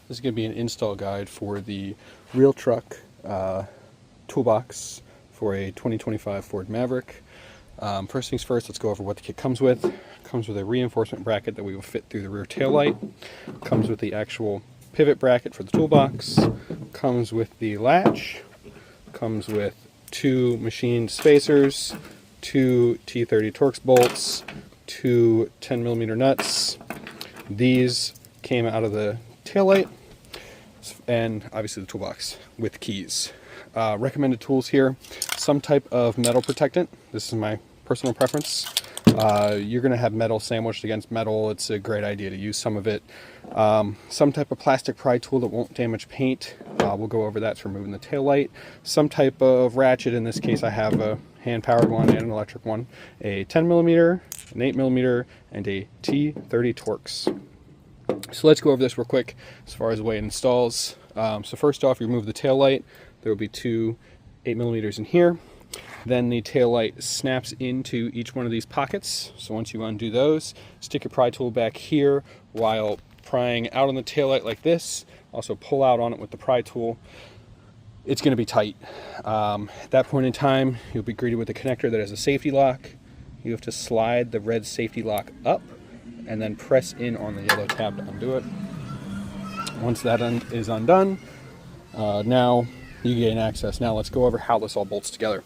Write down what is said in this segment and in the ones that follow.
This is going to be an install guide for the RealTruck Toolbox for a 2025 Ford Maverick. First things first, let's go over what the kit comes with. It comes with a reinforcement bracket that we will fit through the rear tail light. Comes with the actual pivot bracket for the toolbox. Comes with the latch. Comes with 2 machined spacers, 2 T30 Torx bolts, 2 10mm nuts. These came out of the taillight, and obviously the toolbox with keys. Recommended tools here, some type of metal protectant. This is my personal preference. You're going to have metal sandwiched against metal. It's a great idea to use some of it. Some type of plastic pry tool that won't damage paint. We'll go over that for removing the taillight. Some type of ratchet. In this case, I have a hand-powered one and an electric one. A 10mm, an 8mm, and a T30 Torx. So let's go over this real quick as far as the way it installs. So first off, you remove the tail light. There will be 2 8mm in here. Then the tail light snaps into each one of these pockets. So once you undo those, stick your pry tool back here while prying out on the tail light like this. Also pull out on it with the pry tool. It's going to be tight. At that point in time, you'll be greeted with a connector that has a safety lock. You have to slide the red safety lock up and then press in on the yellow tab to undo it. Once that is undone, now you gain access. Now let's go over how this all bolts together.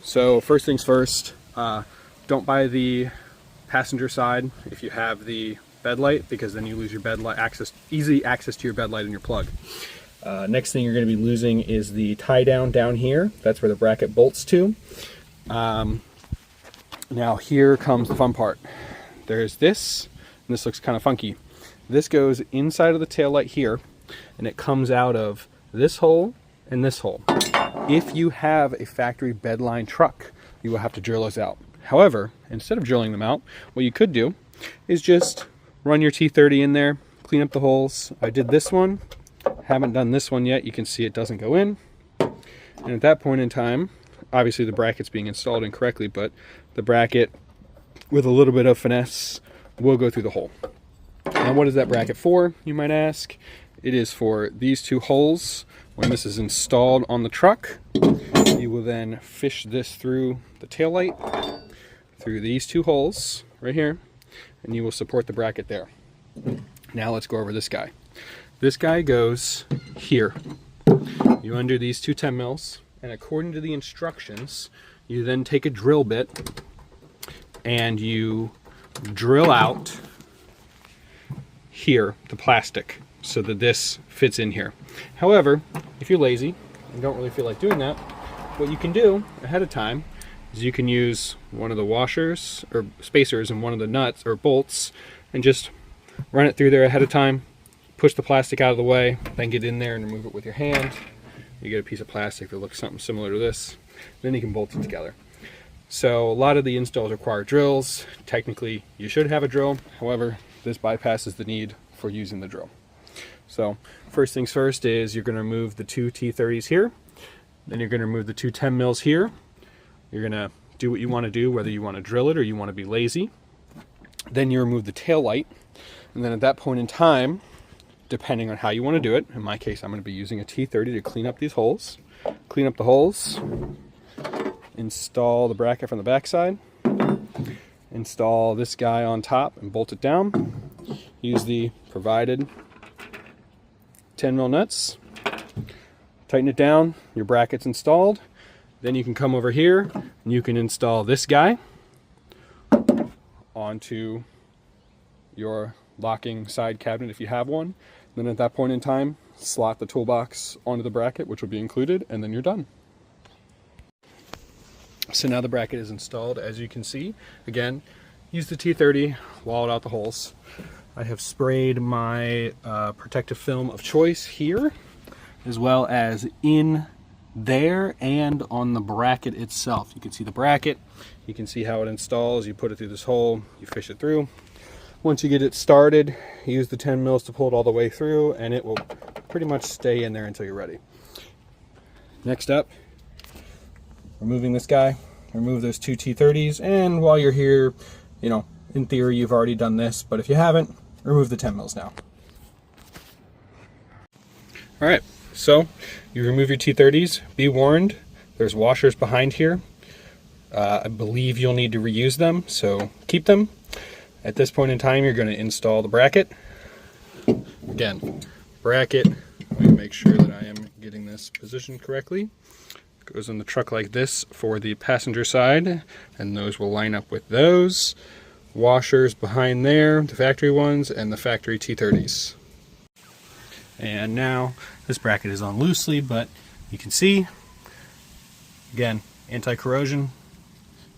So first things first, don't buy the passenger side if you have the bed light, because then you lose your bed light access, easy access to your bed light and your plug. Next thing you're going to be losing is the tie down here. That's where the bracket bolts to. Now here comes the fun part. There's this, and this looks kind of funky. This goes inside of the tail light here, and it comes out of this hole and this hole. If you have a factory bedline truck, you will have to drill those out. However, instead of drilling them out, what you could do is just run your T30 in there, clean up the holes. I did this one, haven't done this one yet. You can see it doesn't go in. And at that point in time, obviously the bracket's being installed incorrectly, but the bracket with a little bit of finesse will go through the hole. Now what is that bracket for, you might ask? It is for these 2 holes. When this is installed on the truck, you will then fish this through the tail light, through these 2 holes right here, and you will support the bracket there. Now let's go over this guy. This guy goes here. You undo these 2 10mm, and according to the instructions, you then take a drill bit and you drill out here the plastic so that this fits in here. However, if you're lazy and don't really feel like doing that, what you can do ahead of time is you can use one of the washers or spacers and one of the nuts or bolts and just run it through there ahead of time, push the plastic out of the way, then get in there and remove it with your hand. You get a piece of plastic that looks something similar to this. Then you can bolt it together. So a lot of the installs require drills. Technically, you should have a drill. However, this bypasses the need for using the drill. So first things first is you're going to remove the 2 T30s here. Then you're going to remove the 2 10mm here. You're going to do what you want to do, whether you want to drill it or you want to be lazy. Then you remove the tail light. And then at that point in time, depending on how you want to do it, in my case I'm going to be using a T30 to clean up these holes. Clean up the holes. Install the bracket from the back side. Install this guy on top and bolt it down. Use the provided 10mm nuts. Tighten it down. Your bracket's installed. Then you can come over here and you can install this guy onto your locking side cabinet if you have one. Then at that point in time, slot the toolbox onto the bracket, which will be included, and then you're done. So now the bracket is installed, as you can see. Again, use the T30, wall it out the holes. I have sprayed my protective film of choice here, as well as in there and on the bracket itself. You can see the bracket, you can see how it installs. You put it through this hole, you fish it through. Once you get it started, use the 10mm to pull it all the way through, and it will pretty much stay in there until you're ready. Next up, removing this guy, remove those 2 T30s, and while you're here, you know, in theory you've already done this, but if you haven't, remove the 10mm now. All right, so you remove your T30s. Be warned, there's washers behind here. I believe you'll need to reuse them, so keep them. At this point in time, you're going to install the bracket. Again, bracket, let me make sure that I am getting this positioned correctly. It goes in the truck like this for the passenger side, and those will line up with those. Washers behind there, the factory ones, and the factory T30s. And now this bracket is on loosely, but you can see, again, anti-corrosion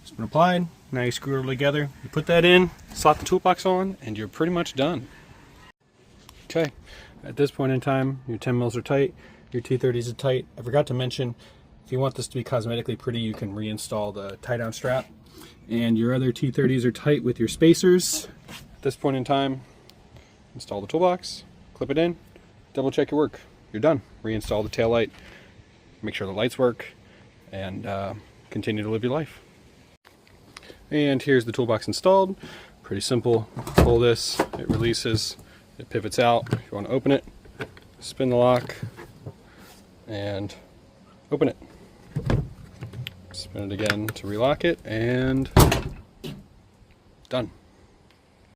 has been applied. Now you screw it together, you put that in, slot the toolbox on, and you're pretty much done. Okay, at this point in time, your 10 mils are tight, your T30s are tight. I forgot to mention, if you want this to be cosmetically pretty, you can reinstall the tie-down strap. And your other T30s are tight with your spacers. At this point in time, install the toolbox, clip it in, double check your work. You're done. Reinstall the tail light, make sure the lights work, and continue to live your life. And here's the toolbox installed. Pretty simple. Pull this, it releases, it pivots out. If you want to open it, spin the lock, and open it. Spin it again to relock it, and done.